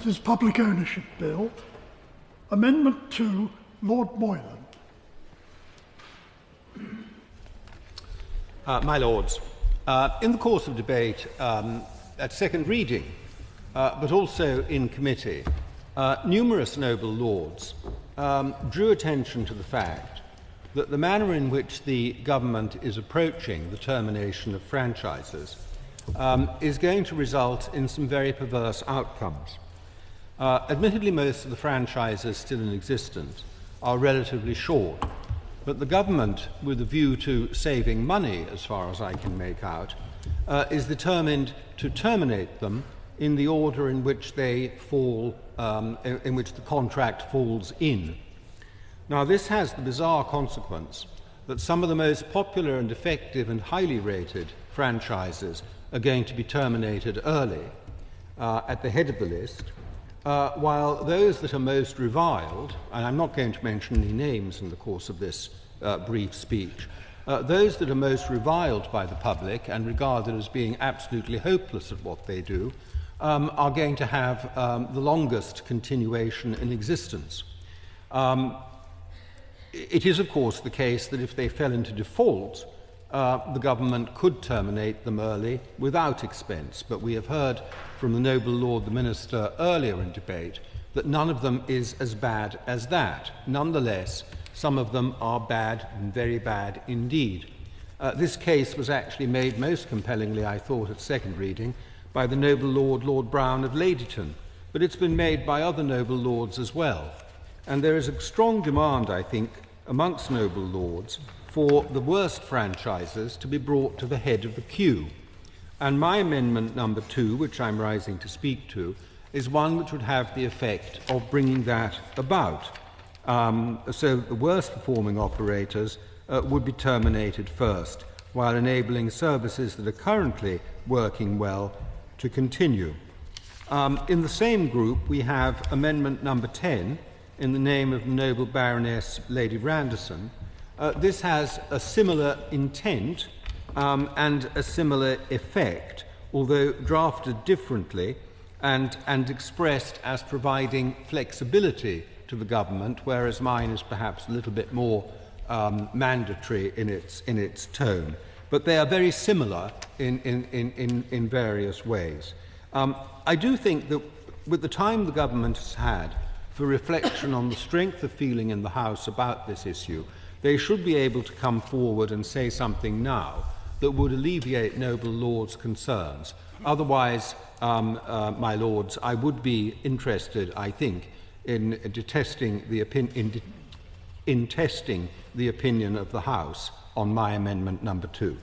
Ministers' Public Ownership Bill. Amendment 2, Lord Moylan. My Lords, in the course of debate at second reading, but also in committee, numerous noble lords drew attention to the fact that the manner in which the government is approaching the termination of franchises is going to result in some very perverse outcomes. Admittedly, most of the franchises still in existence are relatively short, but the government, with a view to saving money, as far as I can make out, is determined to terminate them in the order in which they fall, in which the contract falls in. Now, this has the bizarre consequence that some of the most popular and effective and highly rated franchises are going to be terminated early, at the head of the list, while those that are most reviled, and I'm not going to mention any names in the course of this brief speech, those that are most reviled by the public and regarded as being absolutely hopeless at what they do, are going to have the longest continuation in existence. It is, of course, the case that if they fell into default, the government could terminate them early without expense, but we have heard from the noble Lord the Minister earlier in debate that none of them is as bad as that. Nonetheless, some of them are bad, and very bad indeed. This case was actually made most compellingly, I thought, at second reading by the noble Lord, Lord Brown of Ladyton, but it's been made by other noble lords as well. And there is a strong demand, I think, amongst noble lords for the worst franchises to be brought to the head of the queue. And my amendment number 2, which I'm rising to speak to, is one which would have the effect of bringing that about. So the worst performing operators would be terminated first, while enabling services that are currently working well to continue. In the same group, we have amendment number 10, in the name of the noble Baroness Lady Randerson. This has a similar intent and a similar effect, although drafted differently and expressed as providing flexibility to the government, whereas mine is perhaps a little bit more mandatory in its tone. But they are very similar in various ways. I do think that with the time the government has had for reflection on the strength of feeling in the House about this issue, they should be able to come forward and say something now that would alleviate noble lords' concerns. Otherwise, my lords, I would be interested, I think, in testing the opinion of the House on my amendment number 2.